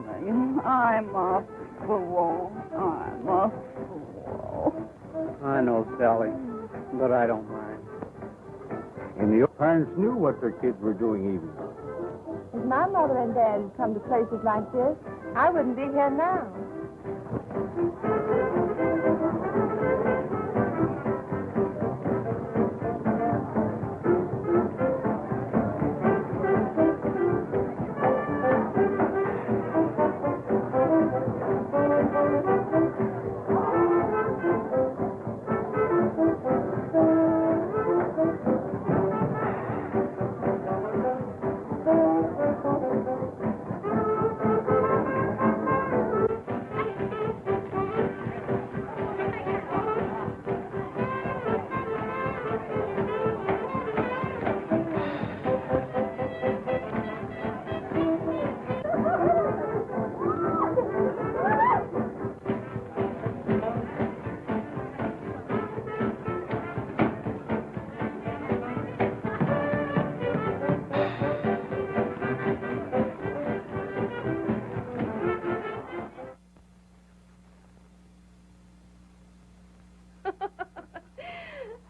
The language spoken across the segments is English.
me. I'm a fool. I'm a fool. I know, Sally, but I don't mind. And your parents knew what their kids were doing even. If my mother and dad had come to places like this, I wouldn't be here now.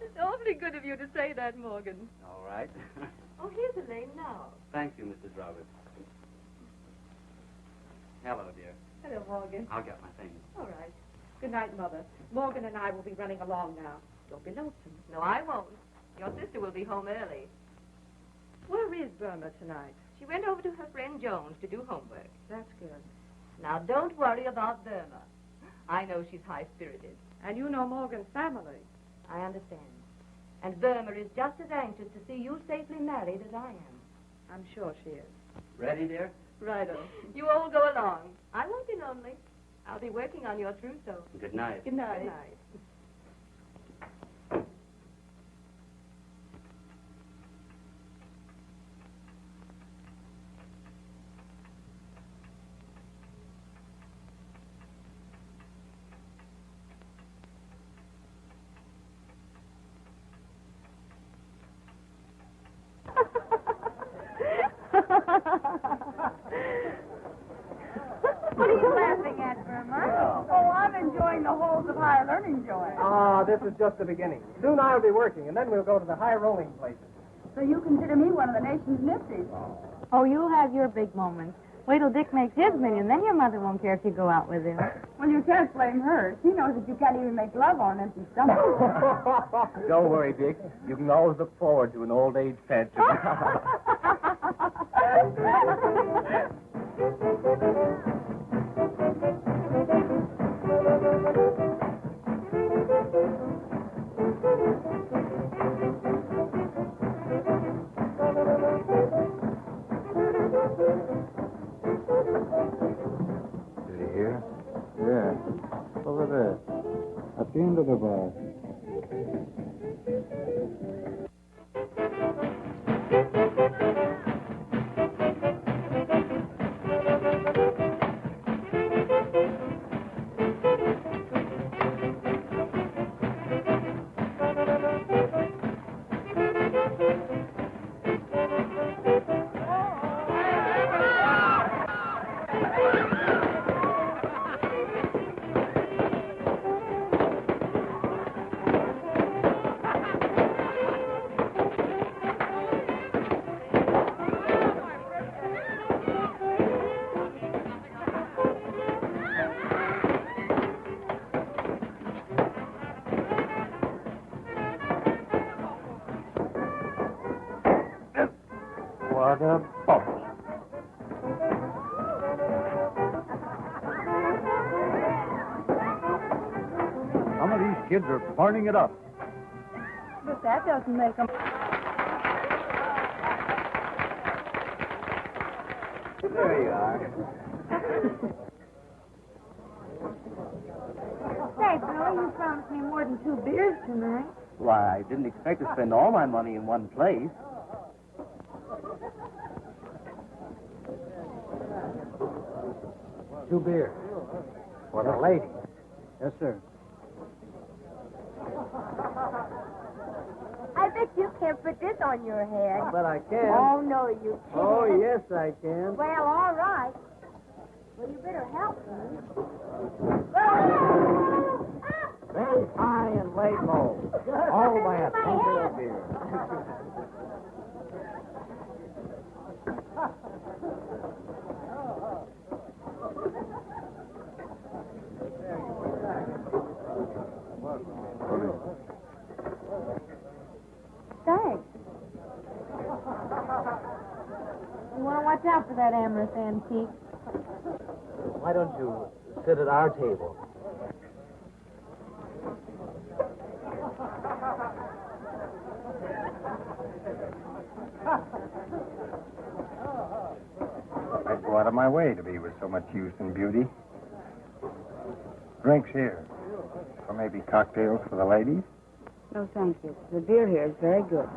It's awfully good of you to say that, Morgan. All right. Oh, here's Elaine now. Thank you, Mrs. Roberts. Hello, dear. Hello, Morgan. I'll get my things. All right. Good night, Mother. Morgan and I will be running along now. Don't be lonesome. No, I won't. Your sister will be home early. Where is Burma tonight? She went over to her friend Jones to do homework. That's good. Now, don't worry about Burma. I know she's high-spirited. And you know Morgan's family. I understand. And Burma is just as anxious to see you safely married as I am. I'm sure she is. Ready, dear? Righto. You all go along. I won't be lonely. I'll be working on your trousseau. Good night. Good night. Good night. What are you laughing at, Burma? Oh, I'm enjoying the holes of higher learning, Joy. Ah, this is just the beginning. Soon I'll be working, and then we'll go to the high rolling places. So you consider me one of the nation's nifties? Oh, you'll have your big moments. Wait till Dick makes his million, then your mother won't care if you go out with him. Well, you can't blame her. She knows that you can't even make love on an empty stomach. Don't worry, Dick. You can always look forward to an old age pension. Did you hear? Yeah. Over there. At the end of the bar. What a bubble. Some of these kids are burning it up. But that doesn't make them... There you are. Say, Billy, you promised me more than 2 beers tonight. Why, I didn't expect to spend all my money in one place. 2 beers. For the lady. Yes, sir. I bet you can't put this on your head. But I can. Oh, no, you can't. Oh, yes, I can. Well, all right. Well, you better help me. Very high and lay low. All by a tumbler of beer. Thanks. You want to watch out for that amorous antique. Why don't you sit at our table? I'd go out of my way to be with so much youth and beauty. Drinks here. Or maybe cocktails for the ladies. No, thank you. The beer here is very good.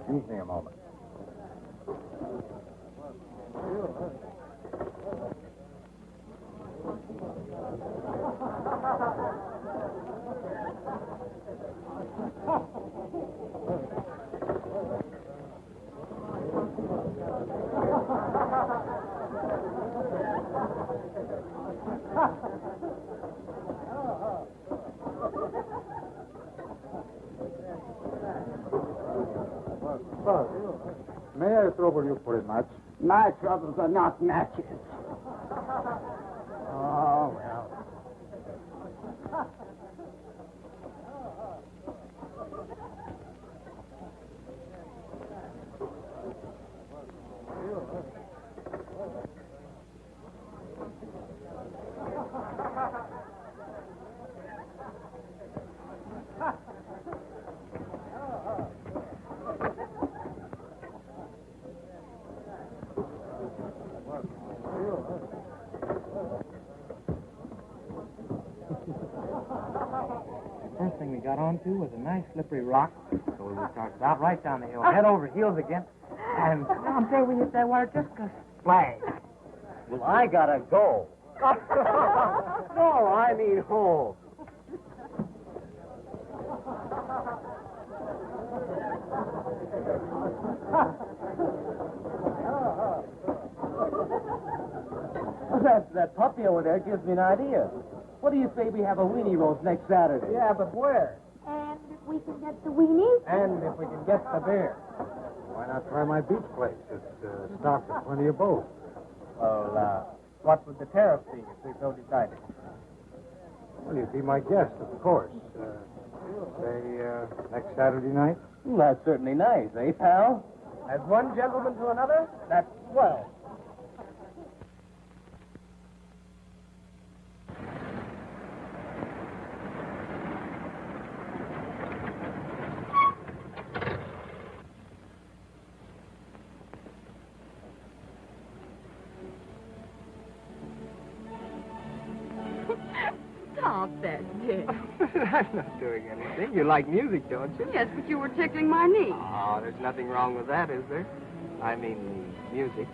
Excuse me a moment. May I trouble you for a match? My troubles are not matches. Oh, well. First thing we got onto was a nice slippery rock, so we started out right down the hill, head over heels again, and down there we hit that water just a splash. Well, I gotta go. No, I mean home. That puppy over there gives me an idea. What do you say we have a weenie roast next Saturday? Yeah, but where? And if we can get the weenies? And if we can get the beer. Why not try my beach place? It's stocked with plenty of both. Well, what would the tariff be if we so decided? Well, you'd be my guest, of course. Say, next Saturday night? Well, that's certainly nice, eh, pal? As one gentleman to another, that's swell. Stop that, Dick. I'm not doing anything. You like music, don't you? Yes, but you were tickling my knee. Oh, there's nothing wrong with that, is there? I mean, the music.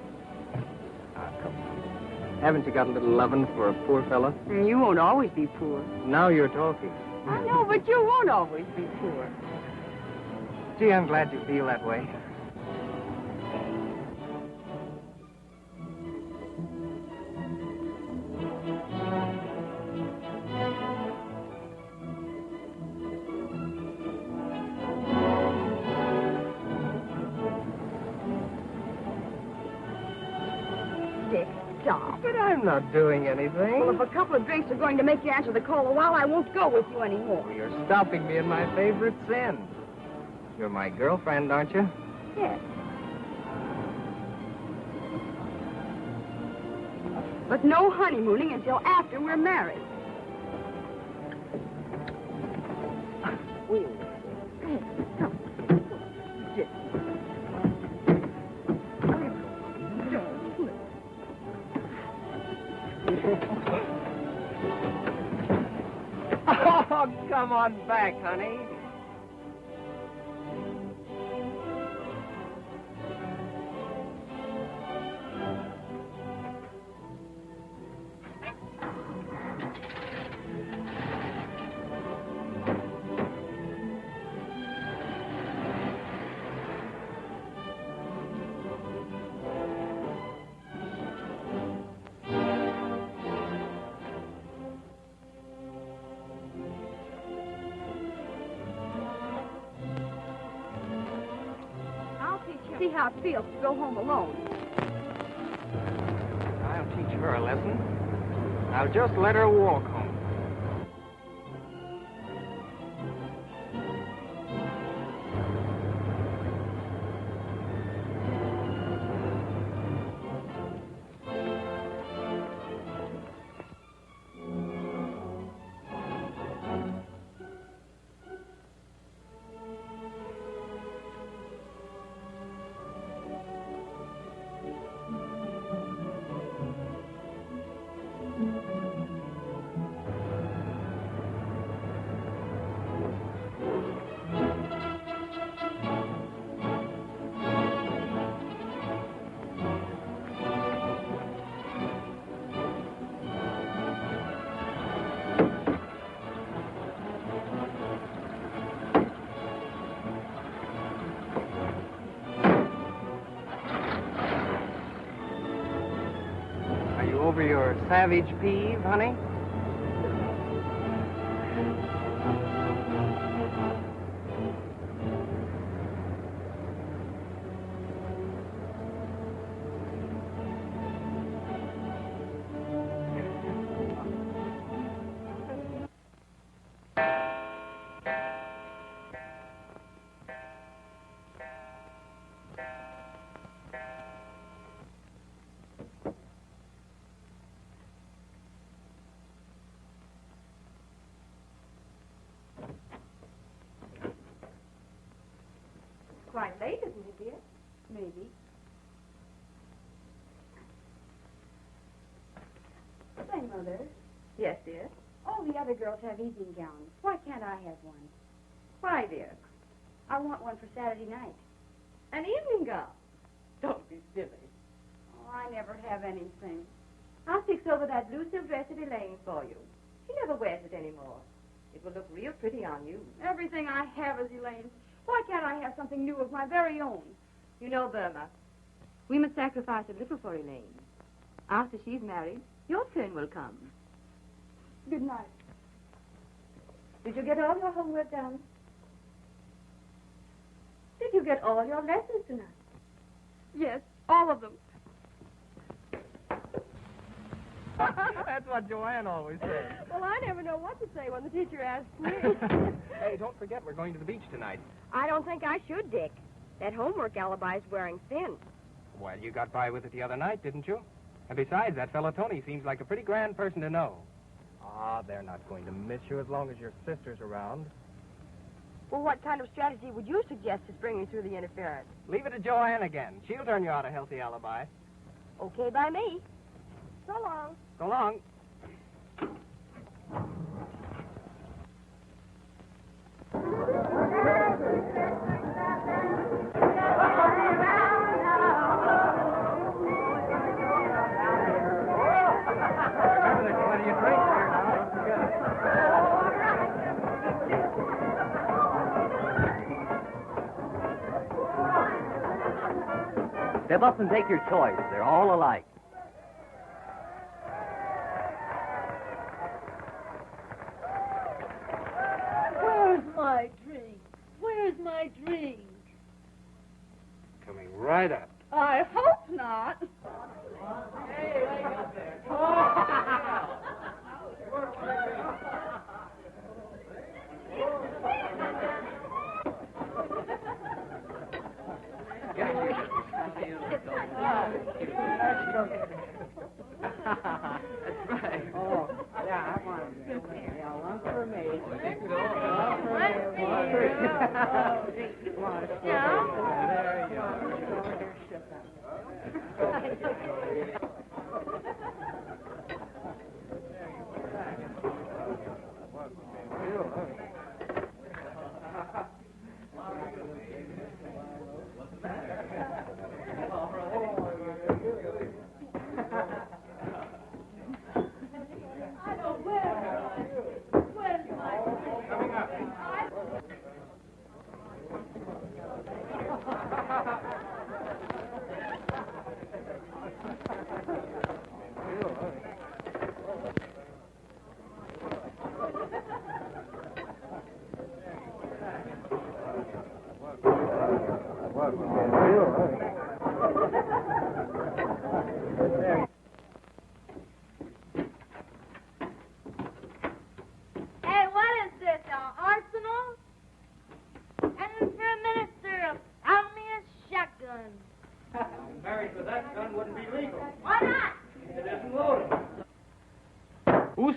Ah, come on. Haven't you got a little lovin' for a poor fella? And you won't always be poor. Now you're talking. I know, but you won't always be poor. Gee, I'm glad you feel that way. Dick, stop. But I'm not doing anything. Well, if a couple of drinks are going to make you answer the call a while, I won't go with you anymore. You're stopping me in my favorite sin. You're my girlfriend, aren't you? Yes. But no honeymooning until after we're married. Oh, come on back, honey. see how it feels to go home alone. I'll teach her a lesson. I'll just let her walk home. Over your savage peeve, honey? Quite late, isn't it, dear? Maybe. Say, Mother, Yes, dear. all the other girls have evening gowns. Why can't I have one? Why, dear? I want one for Saturday night. An evening gown. Don't be silly. Oh, I never have anything. I'll fix over that blue silk dress of Elaine's for you. She never wears it anymore. It will look real pretty on you. Everything I have is Elaine's. Why can't I have something new of my very own? You know, Burma, we must sacrifice a little for Elaine. After she's married, your turn will come. Good night. Did you get all your homework done? Did you get all your lessons tonight? Yes, all of them. That's what Joanne always says. Well, I never know what to say when the teacher asks me. Hey, don't forget we're going to the beach tonight. I don't think I should, Dick. That homework alibi's wearing thin. Well, you got by with it the other night, didn't you? And besides, that fellow Tony seems like a pretty grand person to know. Ah, they're not going to miss you as long as your sister's around. Well, what kind of strategy would you suggest to spring me through the interference? Leave it to Joanne again. She'll turn you out a healthy alibi. Okay by me. So long. So long. Remember, there's plenty of drinks here now. Don't forget it. Step up and take your choice. They're all alike. Where's my drink? Where's my drink? Coming right up. I hope not. That's right. Oh, yeah, I want it. Yeah, one for me. There you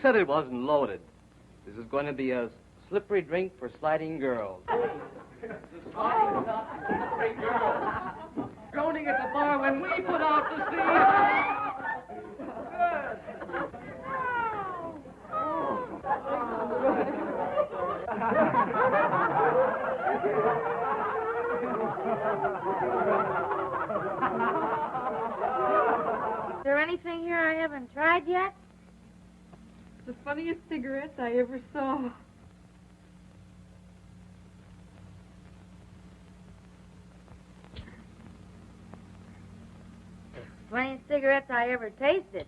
said it wasn't loaded? This is going to be a slippery drink for sliding girls. Slippery girls. Droning at the bar when we put out the Is there anything here I haven't tried yet? The funniest cigarettes I ever saw. Funniest cigarettes I ever tasted.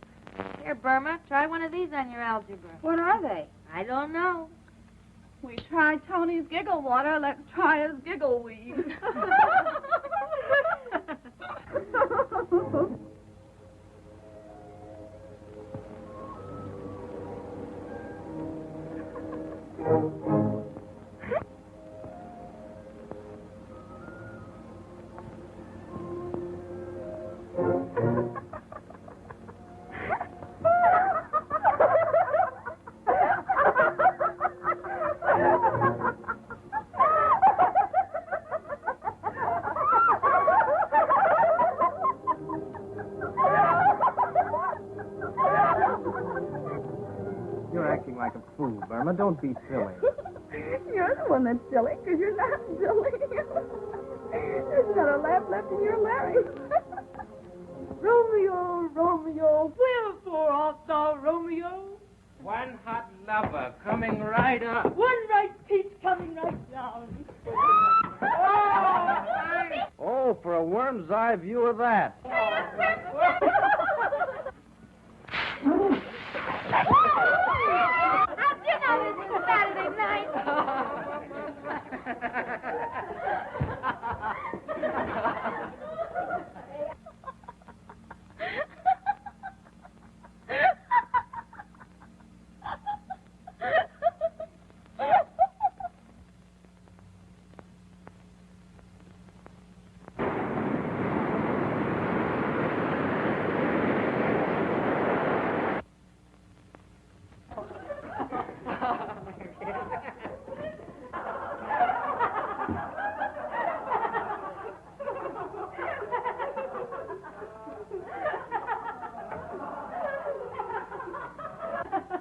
Here, Burma, try one of these on your algebra. What are they? I don't know. We tried Tony's giggle water. Let's try his giggle weed. You're acting like a fool, Burma. Don't be silly. You're the one that's silly, because you're not silly. There's not a laugh left in your larynx. Romeo, Romeo, wherefore art thou Romeo? One hot lover coming right up. One ripe peach coming right down. Oh, for a worm's eye view of that. How'd you know this was Saturday night?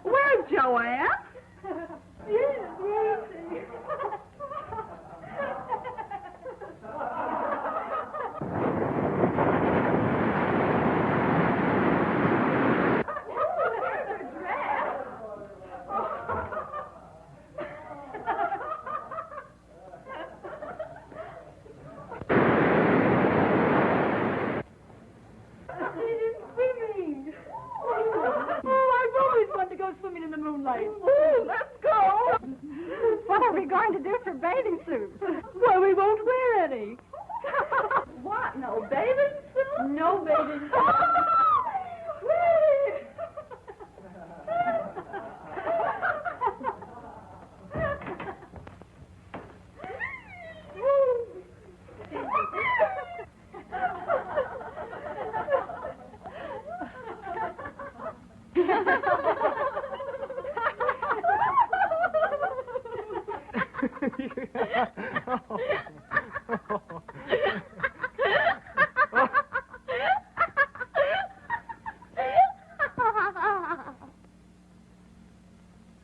Where's Joanne? Swimming in the moonlight. Ooh, let's go. What are we going to do for bathing suits? Well, we won't wear any. What? No bathing suits? No bathing suits.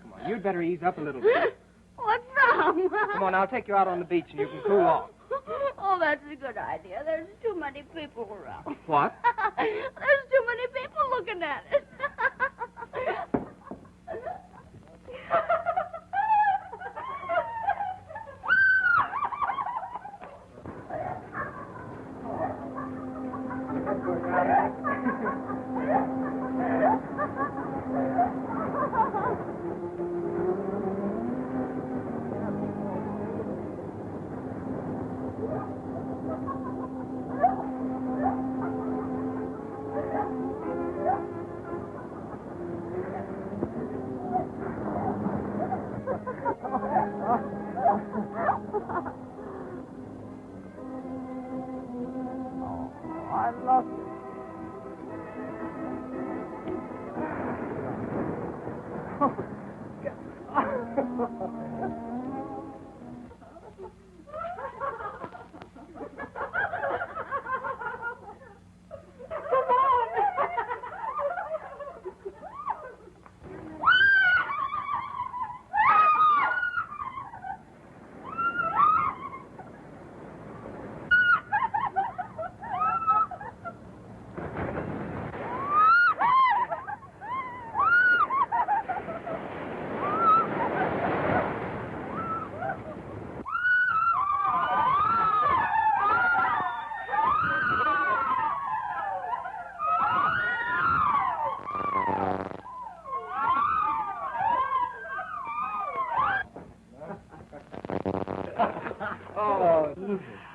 Come on, you'd better ease up a little bit. What's wrong? Come on, I'll take you out on the beach and you can cool off. Oh, that's a good idea. There's too many people around. What? There's too many people looking at it. I love you.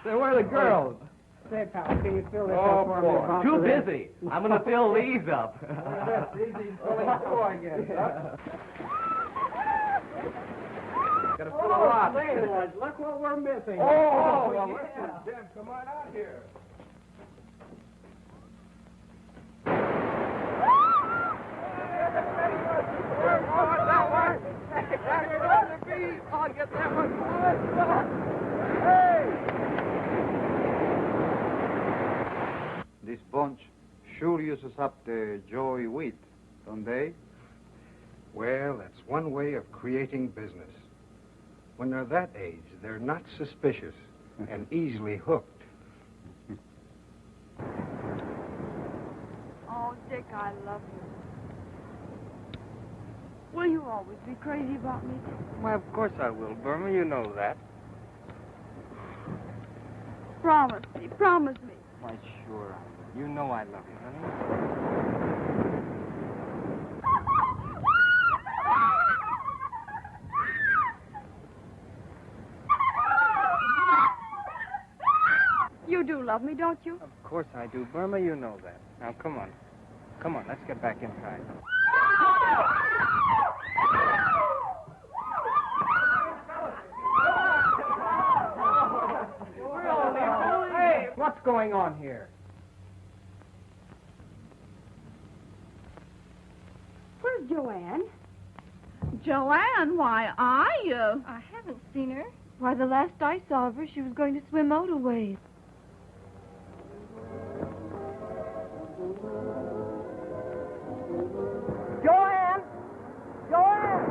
Say, where are the girls? Say, pal, can you fill this up for me? Too busy. I'm going to fill these up. I guess. Gotta fill a lot. Look what we're missing. Well, listen, Jim, come on out here. This bunch sure uses up the joy wheat, don't they? Well, that's one way of creating business. When they're that age, they're not suspicious and easily hooked. Oh, Dick, I love you. Will you always be crazy about me? Why, of course I will, Burma. You know that. Promise me, promise me. Why, sure. You know I love you, honey. You do love me, don't you? Of course I do, Burma. You know that. Now, come on. Come on, let's get back inside. Hey, what's going on here? Where's Joanne? Joanne, why, I haven't seen her. Why, the last I saw of her, she was going to swim out a ways. Joanne! Joanne!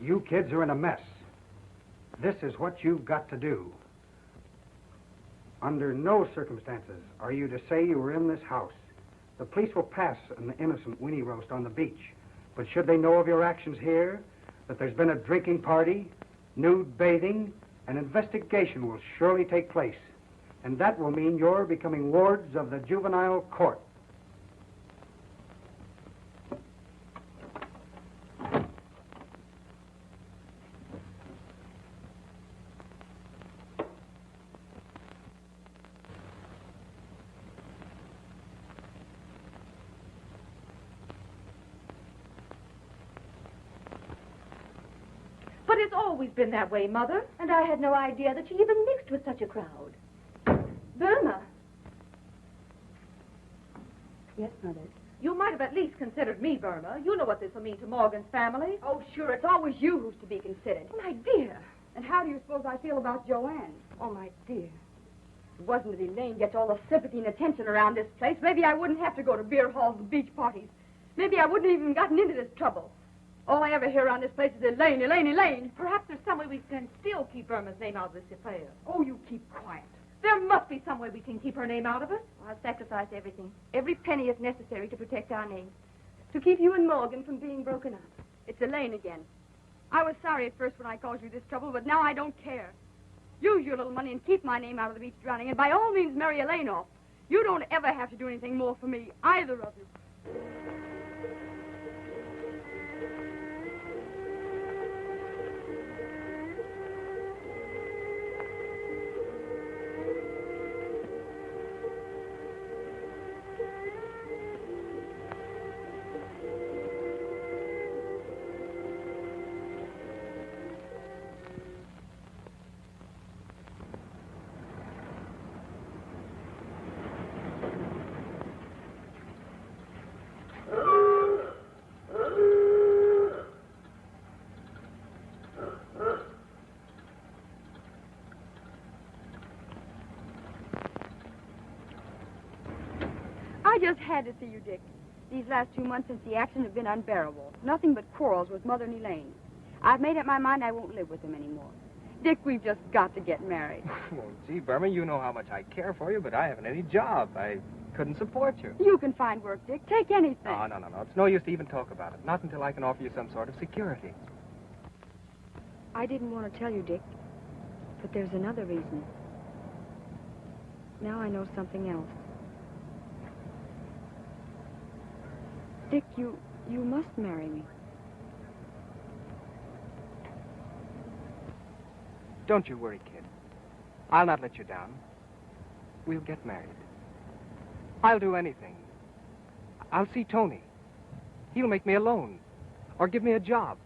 You kids are in a mess. This is what you've got to do. Under no circumstances are you to say you were in this house. The police will pass an innocent Winnie roast on the beach. But should they know of your actions here, that there's been a drinking party, nude bathing, an investigation will surely take place. And that will mean you're becoming wards of the juvenile court. But it's always been that way, Mother. And I had no idea that she even mixed with such a crowd. Burma. Yes, Mother. You might have at least considered me, Burma. You know what this will mean to Morgan's family. Oh, sure, it's always you who's to be considered. My dear. And how do you suppose I feel about Joanne? Oh, my dear. If it wasn't that Elaine gets all the sympathy and attention around this place, maybe I wouldn't have to go to beer halls and beach parties. Maybe I wouldn't have even gotten into this trouble. All I ever hear around this place is Elaine, Elaine, Elaine. Perhaps there's some way we can still keep Burma's name out of this affair. Oh, you keep quiet. There must be some way we can keep her name out of it. I'll sacrifice everything. Every penny is necessary to protect our name. To keep you and Morgan from being broken up. It's Elaine again. I was sorry at first when I caused you this trouble, but now I don't care. Use your little money and keep my name out of the beach drowning, and by all means marry Elaine off. You don't ever have to do anything more for me, either of you. just had to see you, Dick. These last 2 months since the accident have been unbearable. Nothing but quarrels with Mother and Elaine. I've made up my mind I won't live with them anymore. Dick, we've just got to get married. Well, gee, Burma, you know how much I care for you, but I haven't any job. I couldn't support you. You can find work, Dick. Take anything. No. It's no use to even talk about it. Not until I can offer you some sort of security. I didn't want to tell you, Dick, but there's another reason. Now I know something else. Dick, you must marry me. Don't you worry, kid. I'll not let you down. We'll get married. I'll do anything. I'll see Tony. He'll make me a loan or give me a job.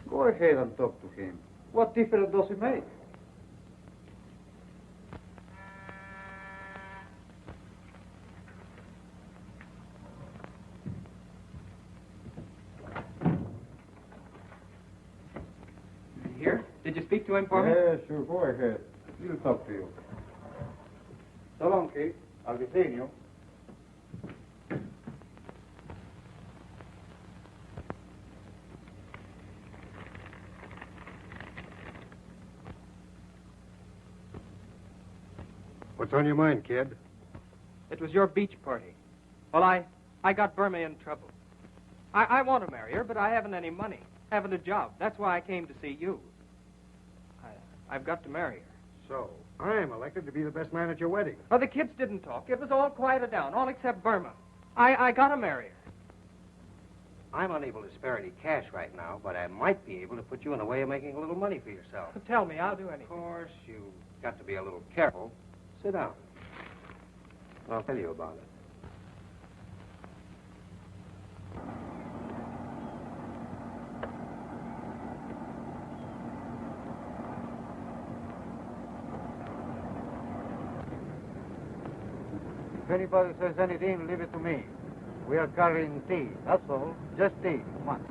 Go ahead and talk to him. What difference does it make? Here? Did you speak to him for me? Yeah, sure. Go ahead. He'll talk to you. So long, Kate. I'll be seeing you. What's on your mind, kid? It was your beach party. Well, I got Burma in trouble. I want to marry her, but I haven't any money. Haven't a job. That's why I came to see you. I've got to marry her. So, I'm elected to be the best man at your wedding. Oh, the kids didn't talk. It was all quieted down, all except Burma. I got to marry her. I'm unable to spare any cash right now, but I might be able to put you in a way of making a little money for yourself. Tell me, I'll do anything. Of course, you've got to be a little careful. Sit down. I'll tell you about it. If anybody says anything, leave it to me. We are carrying tea. That's all. Just tea. Come on.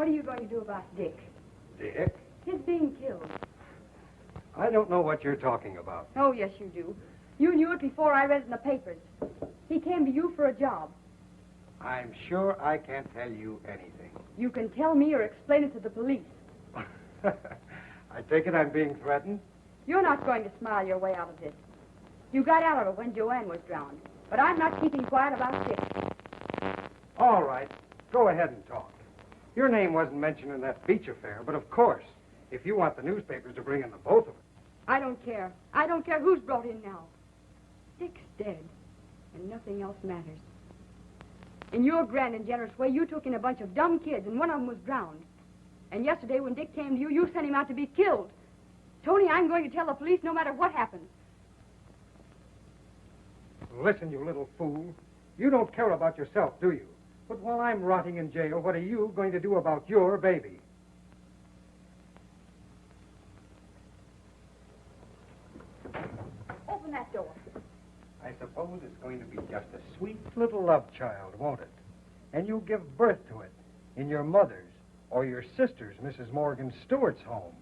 What are you going to do about Dick? Dick? His being killed. I don't know what you're talking about. Oh, yes, you do. You knew it before I read it in the papers. He came to you for a job. I'm sure I can't tell you anything. You can tell me or explain it to the police. I take it I'm being threatened? You're not going to smile your way out of this. You got out of it when Joanne was drowned. But I'm not keeping quiet about Dick. All right. Go ahead and talk. Your name wasn't mentioned in that beach affair, but of course, if you want the newspapers to bring in the both of us. I don't care. I don't care who's brought in now. Dick's dead, and nothing else matters. In your grand and generous way, you took in a bunch of dumb kids, and one of them was drowned. And yesterday, when Dick came to you, you sent him out to be killed. Tony, I'm going to tell the police no matter what happens. Listen, you little fool. You don't care about yourself, do you? But while I'm rotting in jail, what are you going to do about your baby? Open that door. I suppose it's going to be just a sweet little love child, won't it? And you'll give birth to it in your mother's or your sister's, Mrs. Morgan Stewart's home.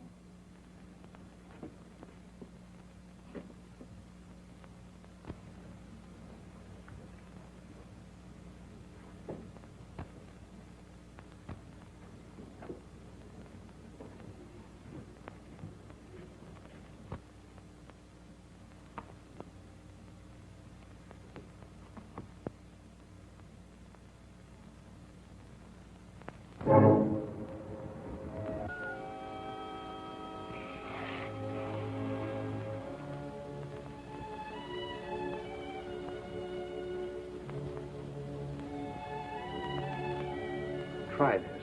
Try this.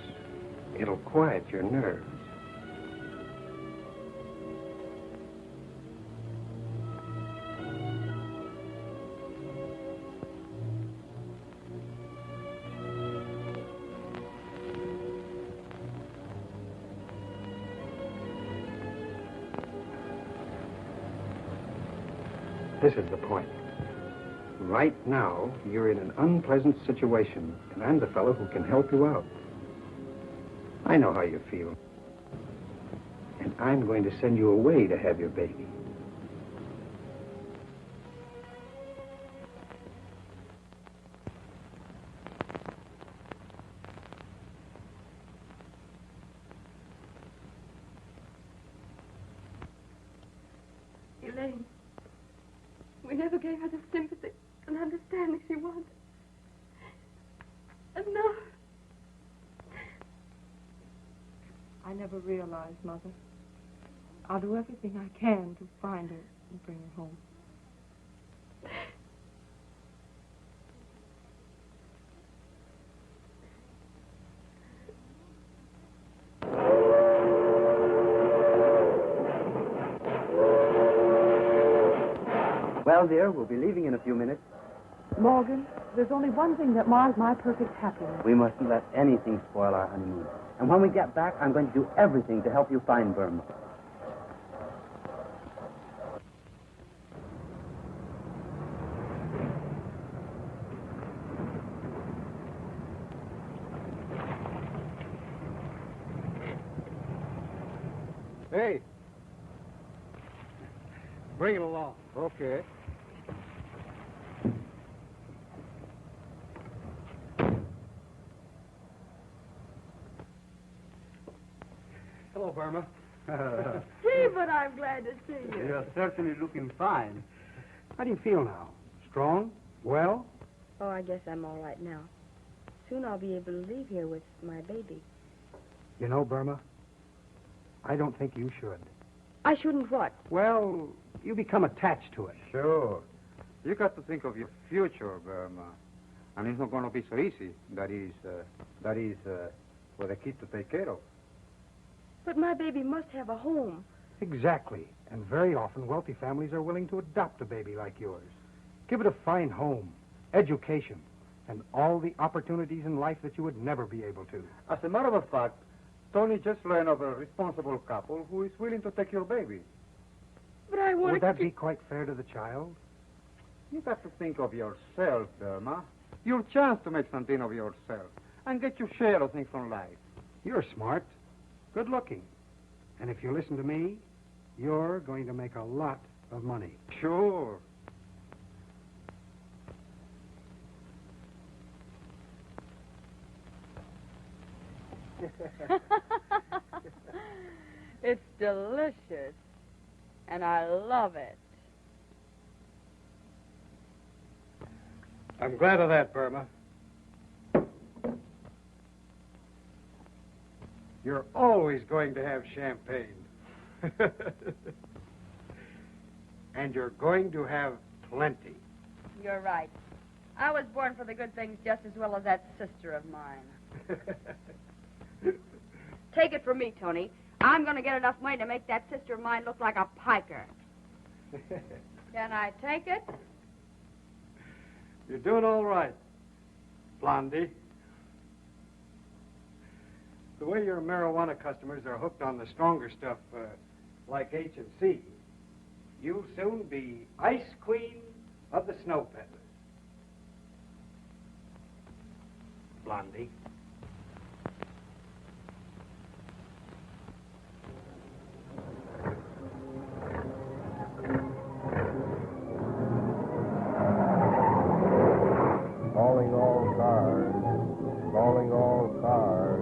It'll quiet your nerves. This is the point. Right now, you're in an unpleasant situation, and I'm the fellow who can help you out. I know how you feel. And I'm going to send you away to have your baby. Elaine, we never gave her the sympathy and understanding she wanted. And now... I never realized, Mother. I'll do everything I can to find her and bring her home. Well, dear, we'll be leaving in a few minutes. Morgan, there's only one thing that mars my perfect happiness. We mustn't let anything spoil our honeymoon. And when we get back, I'm going to do everything to help you find Burma. Hey. Bring it along. Okay. Hello, Burma. Gee, but I'm glad to see you. You're certainly looking fine. How do you feel now? Strong? Well? Oh, I guess I'm all right now. Soon I'll be able to leave here with my baby. You know, Burma, I don't think you should. I shouldn't what? Well, you become attached to it. Sure. You got to think of your future, Burma. And it's not going to be so easy. That is for the kid to take care of. But my baby must have a home. Exactly. And very often, wealthy families are willing to adopt a baby like yours. Give it a fine home, education, and all the opportunities in life that you would never be able to. As a matter of fact, Tony just learned of a responsible couple who is willing to take your baby. But I want Would that be quite fair to the child? You got to think of yourself, Burma. Your chance to make something of yourself and get your share of things from life. You're smart, good looking. And if you listen to me, you're going to make a lot of money. Sure. It's delicious, and I love it. I'm glad of that, Burma. You're always going to have champagne. And you're going to have plenty. You're right. I was born for the good things just as well as that sister of mine. Take it from me, Tony. I'm going to get enough money to make that sister of mine look like a piker. Can I take it? You're doing all right, Blondie. The way your marijuana customers are hooked on the stronger stuff, like H&C, you'll soon be Ice Queen of the Snow Peddlers. Blondie. Calling all cars. Calling all cars.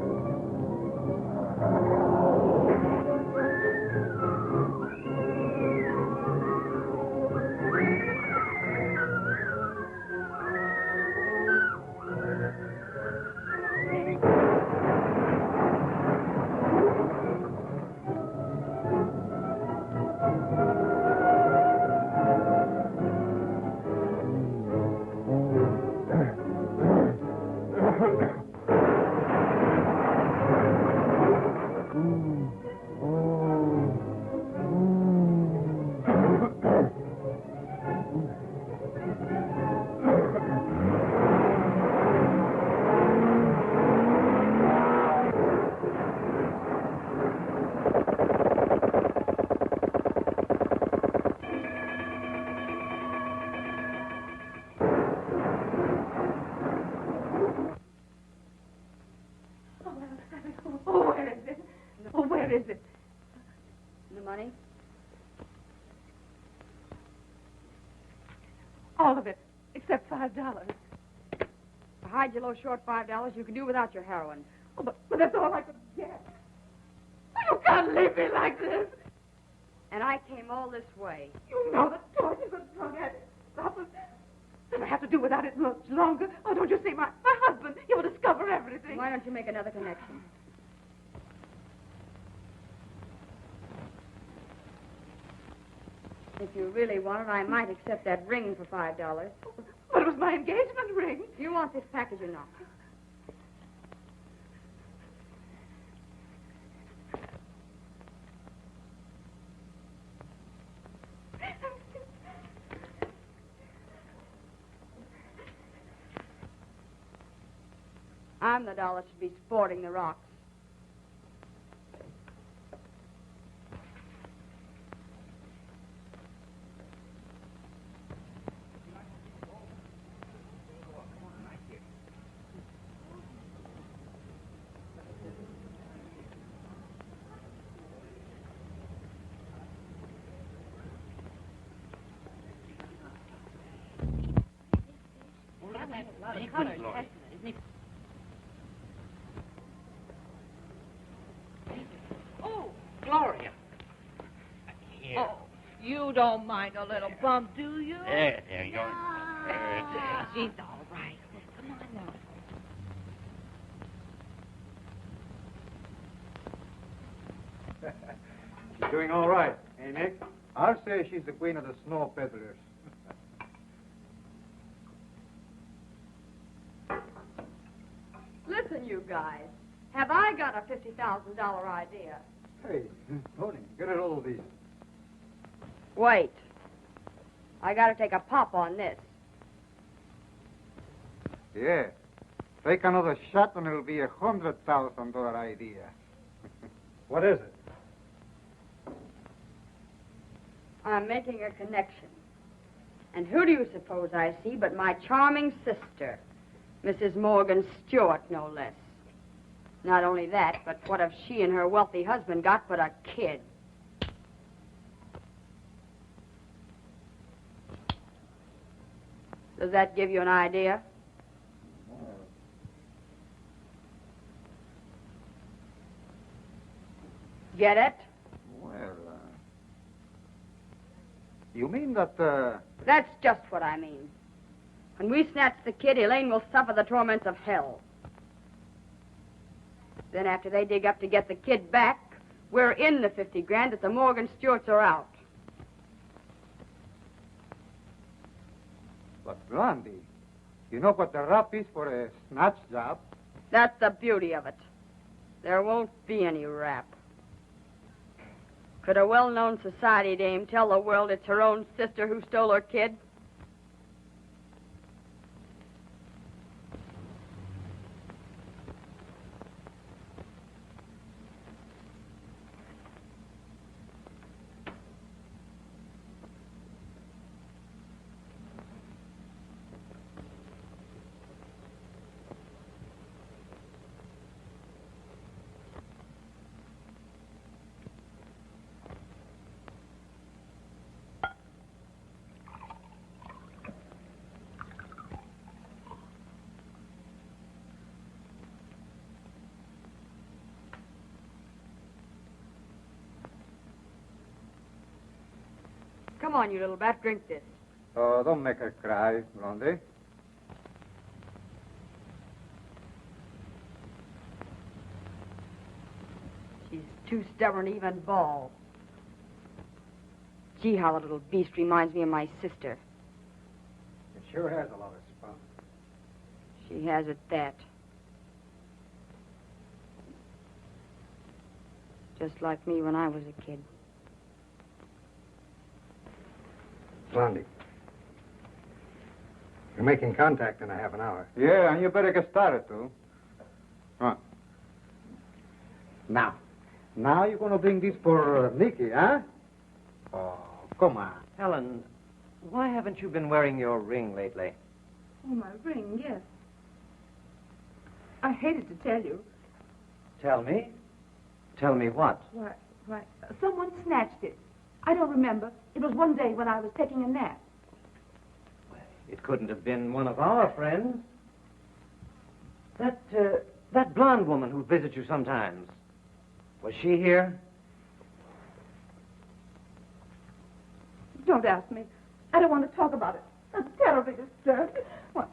Oh, where is it? Oh, where is it? The money? All of it, except $5. To hide your low short $5, you can do without your heroin. Oh, but that's all I could get. You can't leave me like this. And I came all this way. You know the tortures are thrown at it. Stop it. Then I have to do without it much longer. Oh, don't you see, my husband, he will discover everything. Why don't you make another connection? If you really want it, I might accept that ring for $5. But it was my engagement ring. Do you want this package or not? I'm the doll that should be sporting the rocks. Oh, Gloria. Here. Oh, you don't mind a little bump, do you? There, you're... She's all right. Come on now. She's doing all right, eh, Nick? I'll say she's the queen of the snow peddlers. Listen, you guys. Have I got a $50,000 idea? Hey, Tony, get a hold of these. Wait. I gotta take a pop on this. Yeah. Take another shot and it'll be $100,000 idea. What is it? I'm making a connection. And who do you suppose I see but my charming sister, Mrs. Morgan Stewart, no less. Not only that, but what have she and her wealthy husband got but a kid? Does that give you an idea? Get it? Well, you mean that, That's just what I mean. When we snatch the kid, Elaine will suffer the torments of hell. Then after they dig up to get the kid back, we're in the 50 grand that the Morgan Stewarts are out. But Blondie, you know what the rap is for a snatch job? That's the beauty of it. There won't be any rap. Could a well-known society dame tell the world it's her own sister who stole her kid? Come on, you little bat, drink this. Oh, don't make her cry, Blondie. She's too stubborn to even bawl. Gee, how the little beast reminds me of my sister. It sure has a lot of spunk. She has at that. Just like me when I was a kid. Blondie. You're making contact in a half an hour. Yeah, and you better get started, too. Come on. Now you're going to bring this for Nicky, huh? Oh, come on. Helen, why haven't you been wearing your ring lately? Oh, my ring, yes. I hated to tell you. Tell me. Tell me what? Why, someone snatched it. I don't remember. It was one day when I was taking a nap. It couldn't have been one of our friends. That blonde woman who visits you sometimes. Was she here? Don't ask me. I don't want to talk about it. I'm terribly disturbed. What?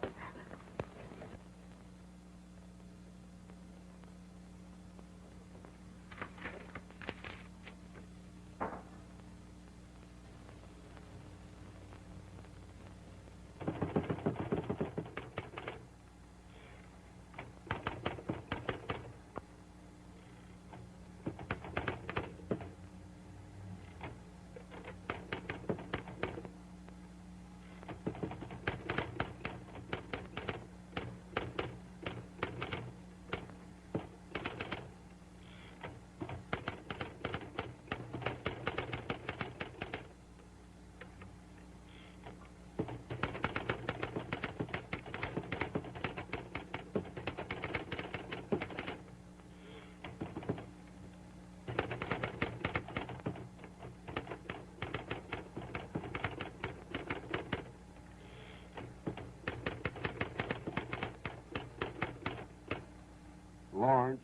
Lawrence,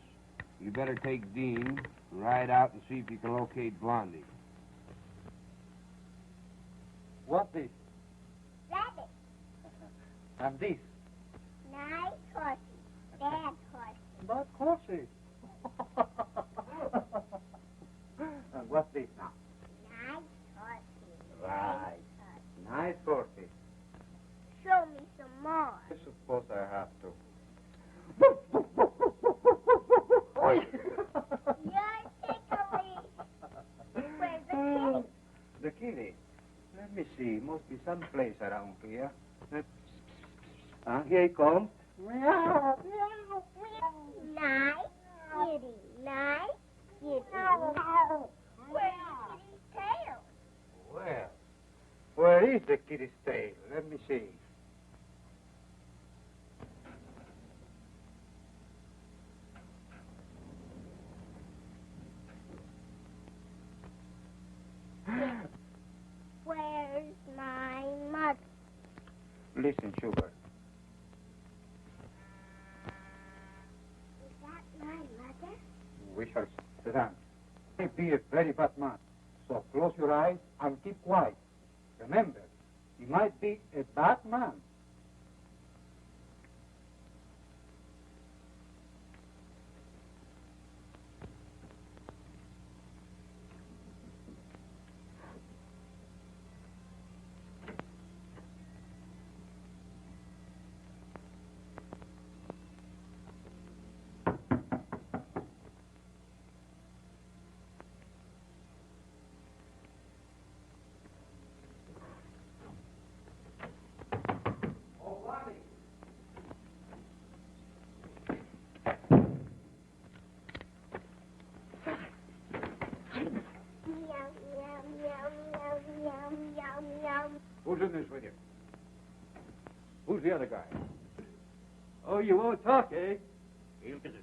you better take Dean and ride out and see if you can locate Blondie. What this? Rabbit. And this? Nice horsey. Bad horsey. But horsey. And what's this now? Nice horsey. Right. Nice horsey. Show me some more. I suppose I have to. You're tickly. Where's the kitty? The kitty? Let me see. Must be someplace around here. Here he comes. Meow. Meow. Nice kitty. Nice kitty. Where's the kitty's tail? Well, where is the kitty's tail? Let me see. Listen, Sugar. Is that my mother? We shall sit down. He may be a very bad man, so close your eyes and keep quiet. Remember, he might be a bad man. Who's in this with you? Who's the other guy? Oh, you won't talk, eh? He'll get it.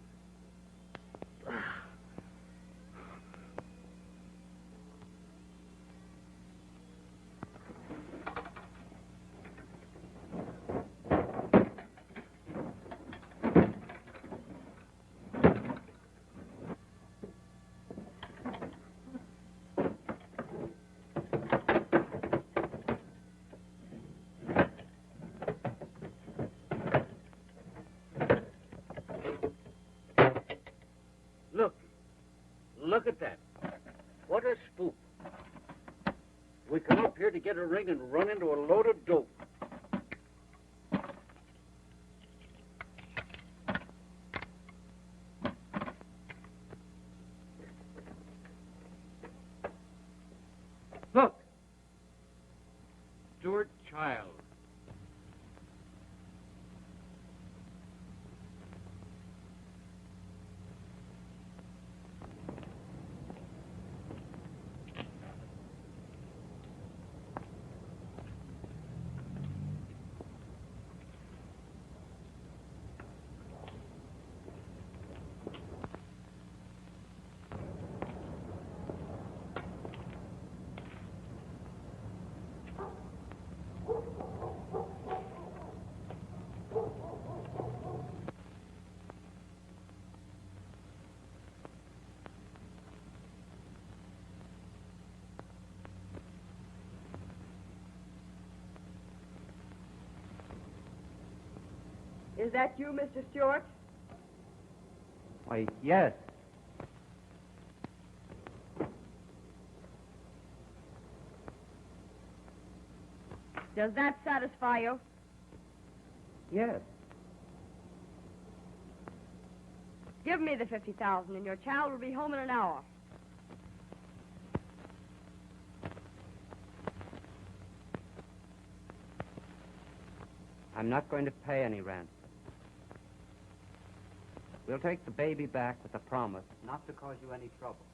Look at that. What a spook. We come up here to get a ring and run into a load of dope. Look. Stuart Child. Is that you, Mr. Stewart? Why, yes. Does that satisfy you? Yes. Give me the 50,000 and your child will be home in an hour. I'm not going to pay any rent. We'll take the baby back with a promise not to cause you any trouble.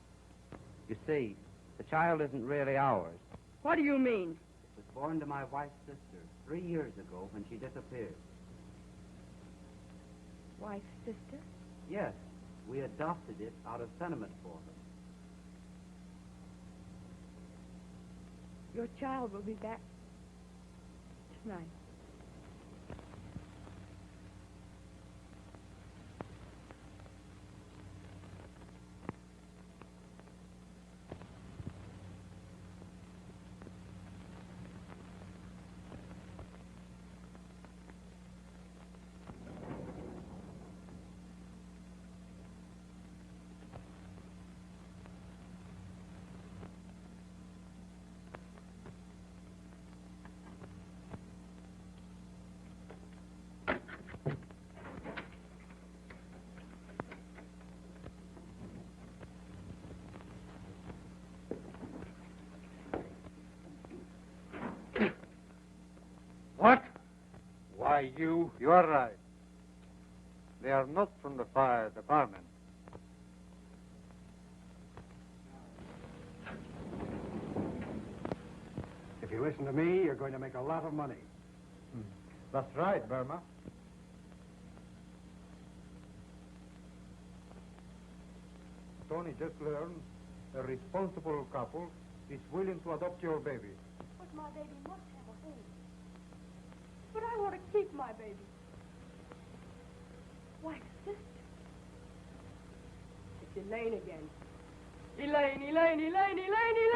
You see, the child isn't really ours. What do you mean? It was born to my wife's sister 3 years ago when she disappeared. Wife's sister? Yes, we adopted it out of sentiment for her. Your child will be back tonight. What? Why, you are right. They are not from the fire department. If you listen to me, you're going to make a lot of money. That's right, Burma. Tony just learned a responsible couple is willing to adopt your baby. But my baby must have a home. But I want to keep my baby. Why, sister. It's Elaine again. Elaine, Elaine, Elaine, Elaine,